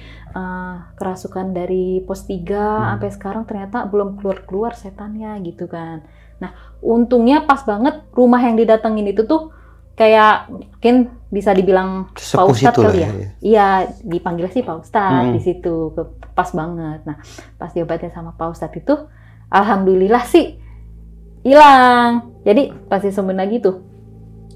kerasukan dari pos 3 sampai sekarang ternyata belum keluar setannya gitu kan. Nah untungnya pas banget rumah yang didatengin itu tuh kayak mungkin bisa dibilang Pak Ustadz kali ya. Iya, dipanggil sih Pak Ustadz di situ, pas banget. Nah pas diobatin sama Pak Ustadz itu alhamdulillah sih hilang. Jadi pas disembunyi lagi tuh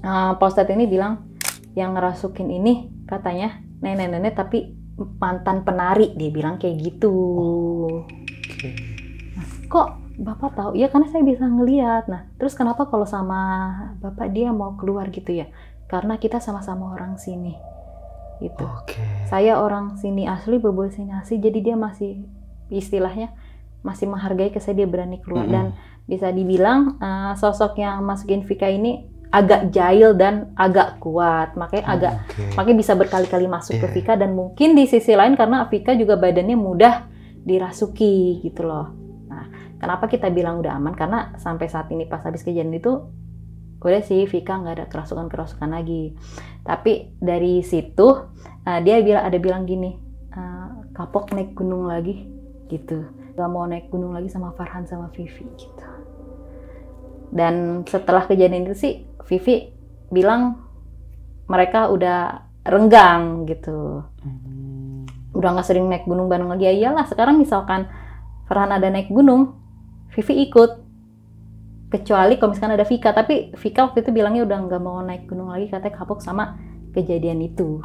Pak Ustadz ini bilang yang ngerasukin ini katanya nenek-nenek tapi mantan penari, dia bilang kayak gitu. Nah, kok Bapak tahu? Ya karena saya bisa ngelihat. Nah terus kenapa kalau sama Bapak dia mau keluar gitu ya? Karena kita sama-sama orang sini gitu. Saya orang sini asli, Bobo sini asli, jadi dia masih istilahnya masih menghargai ke saya, dia berani keluar. Dan bisa dibilang sosok yang masukin Vika ini agak jahil dan agak kuat, makanya makanya bisa berkali-kali masuk ke Vika. Dan mungkin di sisi lain karena Vika juga badannya mudah dirasuki gitu loh. Nah kenapa kita bilang udah aman, karena sampai saat ini pas habis kejadian itu udah sih Vika nggak ada kerasukan lagi. Tapi dari situ dia bilang gini, kapok naik gunung lagi gitu, gak mau naik gunung lagi sama Farhan sama Vivi gitu. Dan setelah kejadian itu sih Vivi bilang mereka udah renggang gitu, udah nggak sering naik gunung bareng lagi. Ya iyalah, sekarang misalkan Farhan ada naik gunung, Vivi ikut, kecuali kalau misalkan ada Vika. Tapi Vika waktu itu bilangnya udah nggak mau naik gunung lagi, katanya kapok sama kejadian itu.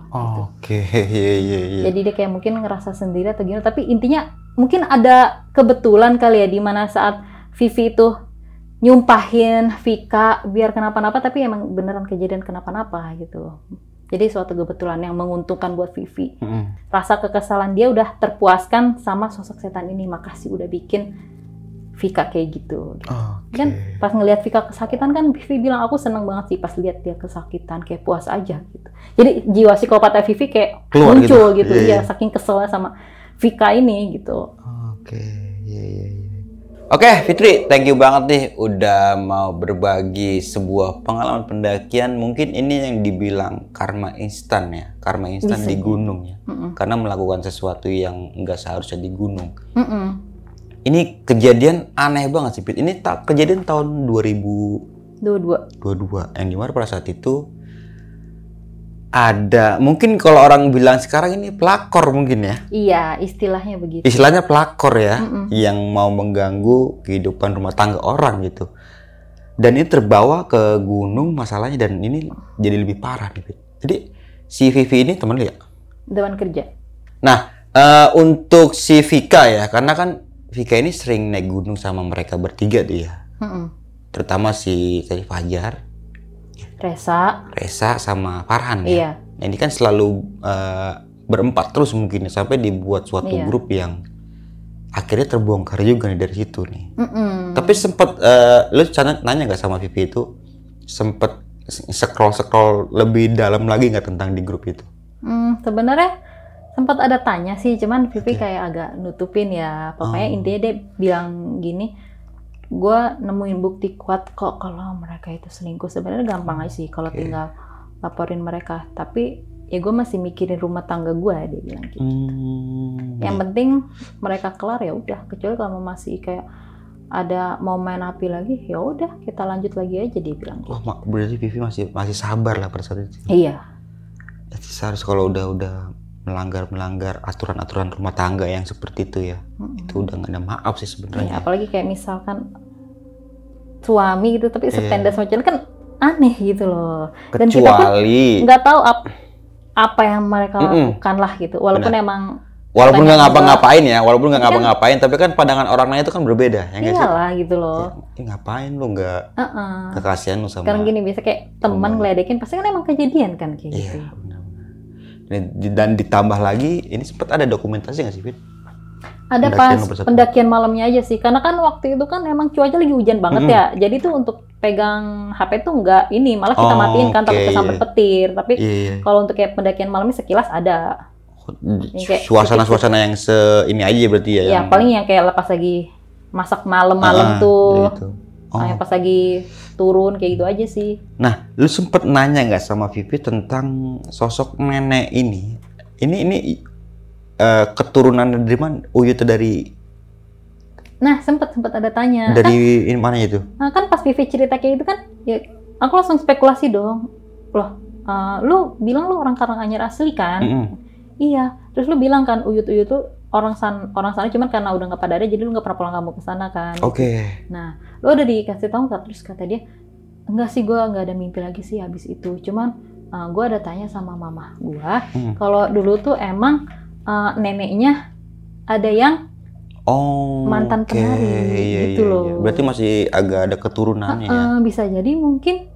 Jadi dia kayak mungkin ngerasa sendiri atau gimana. Tapi intinya mungkin ada kebetulan kali ya, di mana saat Vivi itu nyumpahin Vika biar kenapa-napa, tapi emang beneran kejadian kenapa-napa gitu. Jadi suatu kebetulan yang menguntungkan buat Vivi. Rasa kekesalan dia udah terpuaskan sama sosok setan ini. Makasih udah bikin Vika kayak gitu. Kan pas ngelihat Vika kesakitan kan Vivi bilang, aku seneng banget sih pas lihat dia kesakitan, kayak puas aja gitu. Jadi jiwa psikopatnya Vivi kayak keluar muncul gitu. Ya saking keselnya sama Vika ini gitu. Oke, Fitri, thank you banget nih udah mau berbagi sebuah pengalaman pendakian. Mungkin ini yang dibilang karma instan ya, karma instan di gunung ya. Karena melakukan sesuatu yang nggak seharusnya di gunung. Ini kejadian aneh banget sih, Fit. Ini kejadian tahun 2022. Yang dimana pada saat itu ada, mungkin kalau orang bilang sekarang ini pelakor mungkin ya. Iya, istilahnya begitu. Istilahnya pelakor ya, yang mau mengganggu kehidupan rumah tangga orang gitu. Dan ini terbawa ke gunung masalahnya, dan ini jadi lebih parah nih. Jadi si Vivi ini teman lu ya? Teman kerja. Nah, untuk si Vika ya, karena kan Vika ini sering naik gunung sama mereka bertiga tuh ya. Terutama si tadi Fajar, Resa sama Farhan ya. Iya. Nah, ini kan selalu berempat terus mungkin sampai dibuat suatu grup yang akhirnya terbongkar juga nih dari situ nih. Tapi sempet lu nanya nggak sama Vivi itu, sempet scroll lebih dalam lagi nggak tentang di grup itu? Sebenarnya sempat ada tanya sih, cuman Vivi kayak agak nutupin ya. Pokoknya intinya dia bilang gini, gue nemuin bukti kuat kok kalau mereka itu selingkuh. Sebenarnya gampang aja sih kalau tinggal laporin mereka. Tapi ya gue masih mikirin rumah tangga gue, dia bilang gitu. Yang penting mereka kelar ya udah. Kecuali kalau masih kayak ada mau main api lagi, ya udah kita lanjut lagi aja, dia bilang gitu. Berarti Vivi masih sabar lah pada saat itu. Iya. Jadi harus kalau udah melanggar aturan-aturan rumah tangga yang seperti itu ya, itu udah nggak ada maaf sih sebenarnya. Ya, apalagi kayak misalkan suami gitu, tapi setendas macam kan aneh gitu loh. Dan kita pun nggak tahu apa yang mereka lakukan lah gitu. Walaupun walaupun nggak ngapa-ngapain tapi kan pandangan orang lain itu kan berbeda ya nggak sih? Iyalah gitu loh. Ngapain lu nggak kekasihan lu sama? Karena gini, biasa kayak teman ngeledekin pasti kan emang kejadian kan kayak gitu. Dan ditambah lagi, ini sempat ada dokumentasi nggak sih, Fit? Ada pas pendakian malamnya aja sih, karena kan waktu itu kan emang cuaca lagi hujan banget ya, jadi tuh untuk pegang HP tuh nggak ini, malah kita matiin kan takut kesambar petir. Tapi kalau untuk kayak pendakian malamnya sekilas ada. Suasana yang ini aja berarti ya? Iya, paling yang kayak lepas lagi masak malam-malam tuh. Gitu. Yang pas lagi turun kayak gitu aja sih. Nah, lu sempet nanya nggak sama Vivi tentang sosok nenek ini? Ini keturunan dari mana? Uyut dari? Nah, sempet ada tanya. Dari ini mana itu? Nah, kan pas Vivi cerita kayak gitu kan, ya aku langsung spekulasi dong. Loh, lu bilang lu orang Karanganyar asli kan? Iya. Terus lu bilang kan Uyut-Uyut tuh orang sana cuman karena udah nggak pada ada jadi lu nggak pernah pulang kamu ke sana kan? Oke. Nah, lu udah dikasih tahu nggak? Terus kata dia, enggak sih, gue nggak ada mimpi lagi sih habis itu. Cuman gue ada tanya sama mama gue, kalau dulu tuh emang neneknya ada yang mantan penari gitu loh. Berarti masih agak ada keturunannya ya? Bisa jadi mungkin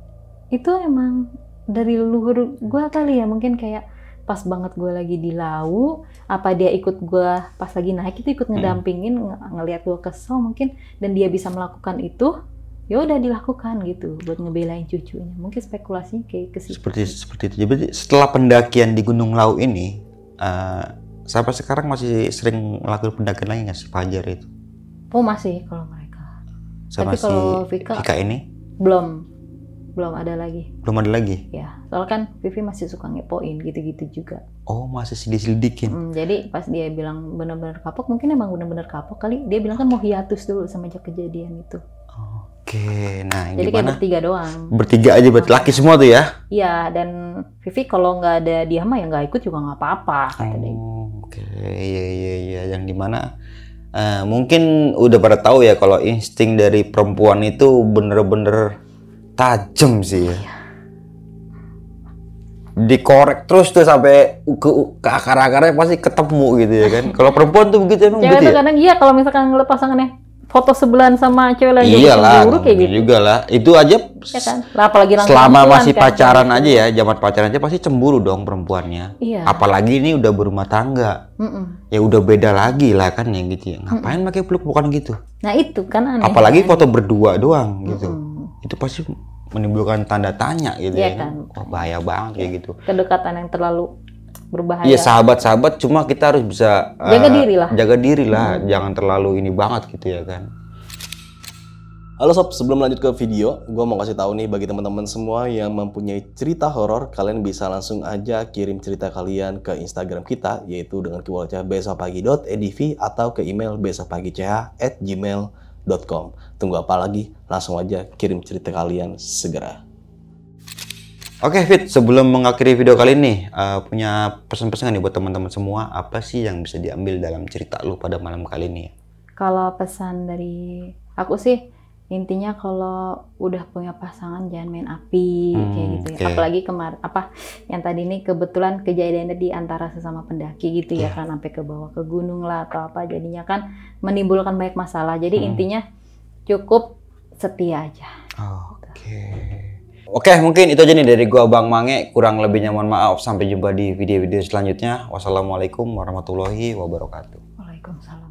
itu emang dari leluhur gue kali ya, mungkin kayak pas banget gue lagi di Lau, apa dia ikut gue pas lagi naik itu ikut ngedampingin, ngelihat gue kesel mungkin, dan dia bisa melakukan itu, ya udah dilakukan gitu buat ngebelain cucunya. Mungkin spekulasinya kayak ke situ. Seperti itu. Jadi setelah pendakian di Gunung Lau ini, sampai sekarang masih sering melakukan pendakian lagi nggak si Fajar itu? Oh masih kalau mereka. Sama tapi kalau Vika ini? Belum ada lagi. Belum ada lagi? Ya, soalnya kan Vivi masih suka ngepoin gitu-gitu juga. Oh, masih diselidikin? Jadi pas dia bilang benar-benar kapok, mungkin emang benar-benar kapok kali. Dia bilang kan mau hiatus dulu semenjak kejadian itu. Oke, nah jadi gimana? Kayak bertiga doang. Bertiga aja berarti, laki semua tuh ya? Iya, dan Vivi kalau nggak ada dia mah ya nggak ikut juga nggak apa-apa, kata dia. Oke, iya. Yang dimana mungkin udah pada tahu ya kalau insting dari perempuan itu bener-bener tajam sih ya. Dikorek terus tuh sampai ke akar-akarnya pasti ketemu gitu ya kan. Kalau perempuan tuh begitu emang begitu ya? Kadang iya kalau misalkan ngeliat pasangannya foto sebelahan sama cewek lain iyalah, kayak gitu juga lah. Itu aja ya kan? Lah, apalagi selama masih kan, pacaran kan? Aja ya, zaman pacaran aja pasti cemburu dong perempuannya. Iya. Apalagi ini udah berumah tangga. Ya udah beda lagi lah kan ya gitu ya. Ngapain pakai peluk-pelukan gitu? Nah itu kan aneh. Apalagi foto berdua doang gitu. Itu pasti menimbulkan tanda tanya gitu ya kan. Oh, bahaya banget kayak gitu. Kedekatan yang terlalu berbahaya. Iya, sahabat-sahabat, cuma kita harus bisa jaga diri lah, jangan terlalu ini banget gitu ya kan. Halo sob, sebelum lanjut ke video, gue mau kasih tahu nih bagi teman-teman semua yang mempunyai cerita horor, kalian bisa langsung aja kirim cerita kalian ke Instagram kita, yaitu dengan keywordnya besokpagi.edv atau ke email besokpagi.ch@gmail.com. Tunggu apa lagi? Langsung aja kirim cerita kalian segera. Oke Fit, sebelum mengakhiri video kali ini, punya pesan-pesan nih buat teman-teman semua, apa sih yang bisa diambil dalam cerita lu pada malam kali ini? Kalau pesan dari aku sih, intinya kalau udah punya pasangan jangan main api kayak gitu ya. Apalagi yang tadi ini kebetulan kejadiannya di antara sesama pendaki gitu ya kan, sampai ke bawah ke gunung lah atau apa, jadinya kan menimbulkan banyak masalah. Jadi intinya cukup setia aja. Oke, mungkin itu aja nih dari gua Bang Mange. Kurang lebihnya mohon maaf. Sampai jumpa di video-video selanjutnya. Wassalamualaikum warahmatullahi wabarakatuh. Waalaikumsalam.